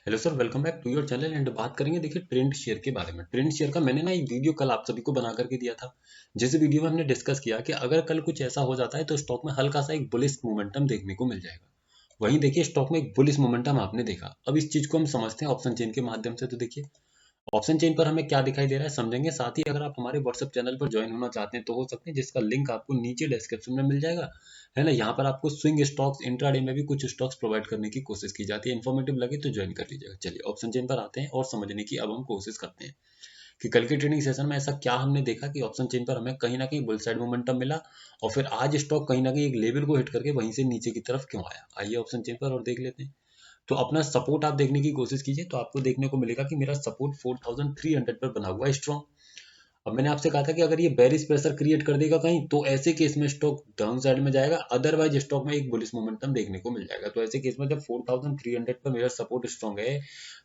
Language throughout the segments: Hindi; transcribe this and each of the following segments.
Hello sir, welcome back to your channel and बात करेंगे देखिए ट्रेंड शेयर के बारे में। ट्रेंड शेयर का मैंने ना एक वीडियो कल आप सभी को बना करके दिया था, जिस वीडियो में हमने डिस्कस किया कि अगर कल कुछ ऐसा हो जाता है तो स्टॉक में हल्का सा एक बुलिश मोमेंटम देखने को मिल जाएगा। वहीं देखिए स्टॉक में एक बुलिश मोमेंटम आपने देखा। अब इस चीज को हम समझते हैं ऑप्शन चेन के माध्यम से। तो देखिए ऑप्शन चेन पर हमें क्या दिखाई दे रहा है समझेंगे। साथ ही अगर आप हमारे व्हाट्सएप चैनल पर ज्वाइन होना चाहते हैं तो हो सकते हैं, जिसका लिंक आपको नीचे डिस्क्रिप्शन में मिल जाएगा, है ना। यहाँ पर आपको स्विंग स्टॉक्स, इंट्राडे में भी कुछ स्टॉक्स प्रोवाइड करने की कोशिश की जाती है। इन्फॉर्मेटिव लगे तो ज्वाइन कर लीजिएगा। चलिए ऑप्शन चेन पर आते हैं और समझने की अब हम कोशिश करते हैं कि कल के ट्रेडिंग सेशन में ऐसा क्या हमने देखा कि ऑप्शन चेन पर हमें कहीं ना कहीं बुल साइड मोमेंटम मिला और फिर आज स्टॉक कहीं ना कहीं एक लेवल को हिट करके वहीं से नीचे की तरफ क्यों आया। आइए ऑप्शन चेन पर और देख लेते हैं। तो अपना सपोर्ट आप देखने की कोशिश कीजिए तो आपको देखने को मिलेगा कि मेरा सपोर्ट 4300 पर बना हुआ है स्ट्रॉन्ग। अब मैंने आपसे कहा था कि अगर ये बेरिश प्रेशर क्रिएट कर देगा कहीं तो ऐसे केस में स्टॉक डाउन साइड में जाएगा, अदरवाइज स्टॉक में एक बुलिश मोमेंटम देखने को मिल जाएगा। तो ऐसे केस में जब 4300 पर मेरा सपोर्ट स्ट्रॉन्ग है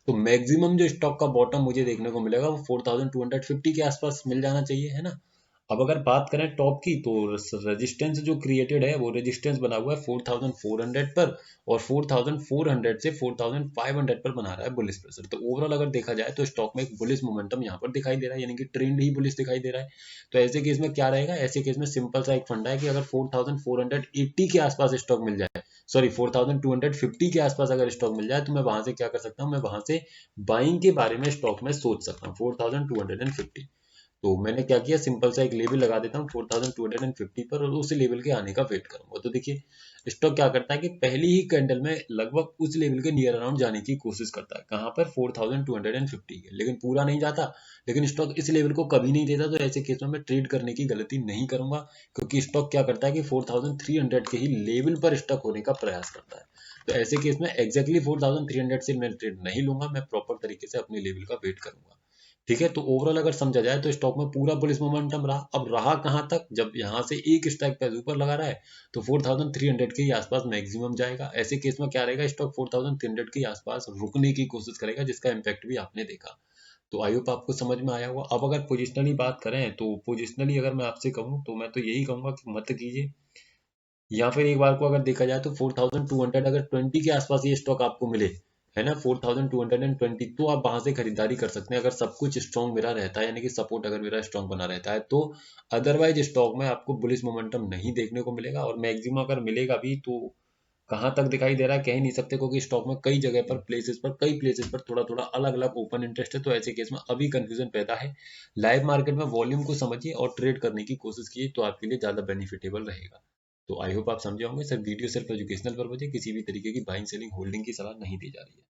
तो मैक्सिमम जो स्टॉक का बॉटम मुझे देखने को मिलेगा वो 4250 के आसपास मिल जाना चाहिए, है ना। अब अगर बात करें टॉप की तो रेजिस्टेंस जो क्रिएटेड है वो रेजिस्टेंस बना हुआ है 4400 पर, और 4400 से 4500 पर बना रहा है बुलिश प्रेशर। तो ओवरऑल अगर देखा जाए तो स्टॉक में एक बुलिश मोमेंटम यहाँ पर दिखाई दे रहा है, यानी कि ट्रेंड ही बुलिश दिखाई दे रहा है। तो ऐसे केस में क्या रहेगा, ऐसे केस में सिंपल सा एक फंडा है कि अगर 4480 के आसपास स्टॉक मिल जाए, सॉरी 4250 के आसपास अगर स्टॉक मिल जाए तो मैं वहां से क्या कर सकता हूँ, मैं वहां से बाइंग के बारे में स्टॉक में सोच सकता हूँ 4250। तो मैंने क्या किया, सिंपल सा एक लेवल लगा देता हूँ 4250 पर और उस लेवल के आने का वेट करूंगा। तो देखिए स्टॉक क्या करता है कि पहली ही कैंडल में लगभग उस लेवल के नियर अराउंड जाने की कोशिश करता है, कहाँ पर 4250 के, लेकिन पूरा नहीं जाता। लेकिन स्टॉक इस लेवल को कभी नहीं देता, तो ऐसे केस में मैं ट्रेड करने की गलती नहीं करूंगा, क्योंकि स्टॉक क्या करता है कि 4300 के ही लेवल पर स्टक होने का प्रयास करता है। तो ऐसे केस में एग्जैक्टली 4300 से मैं ट्रेड नहीं लूंगा, मैं प्रॉपर तरीके से अपने लेवल का वेट करूंगा। ठीक है, तो ओवरऑल अगर समझा जाए तो स्टॉक में पूरा बुलिश मोमेंटम रहा। अब रहा कहाँ तक, जब यहाँ से एक स्ट्राइक प्राइस ऊपर लगा रहा है तो 4300 के ही आसपास मैक्सिमम जाएगा। ऐसे केस में क्या रहेगा, स्टॉक 4300 के आसपास रुकने की कोशिश करेगा, जिसका इम्पैक्ट भी आपने देखा। तो आई होप आपको समझ में आया होगा। अब अगर पोजिशनली बात करें तो पोजिशनली अगर मैं आपसे कहूँ तो मैं तो यही कहूंगा कि मत कीजिए, या फिर एक बार को अगर देखा जाए तो 4200 अगर 20 के आसपास ये स्टॉक आपको मिले, है ना, 4220, तो आप वहां से खरीदारी कर सकते हैं अगर सब कुछ स्ट्रॉन्ग मेरा रहता है, यानी कि सपोर्ट अगर मेरा स्ट्रॉन्ग बना रहता है तो। अदरवाइज स्टॉक में आपको बुलिश मोमेंटम नहीं देखने को मिलेगा, और मैक्सिमम अगर मिलेगा भी तो कहाँ तक दिखाई दे रहा है कह ही नहीं सकते, क्योंकि स्टॉक में कई जगह पर कई प्लेसेस पर थोड़ा थोड़ा अलग अलग ओपन इंटरेस्ट है। तो ऐसे केस में अभी कंफ्यूजन पैदा है। लाइव मार्केट में वॉल्यूम को समझिए और ट्रेड करने की कोशिश कीजिए, तो आपके लिए ज्यादा बेनिफिटेबल रहेगा। तो आई होप आप समझे होंगे। सर वीडियो सिर्फ एजुकेशनल पर्पज है, किसी भी तरीके की बाइंग सेलिंग होल्डिंग की सलाह नहीं दी जा रही है।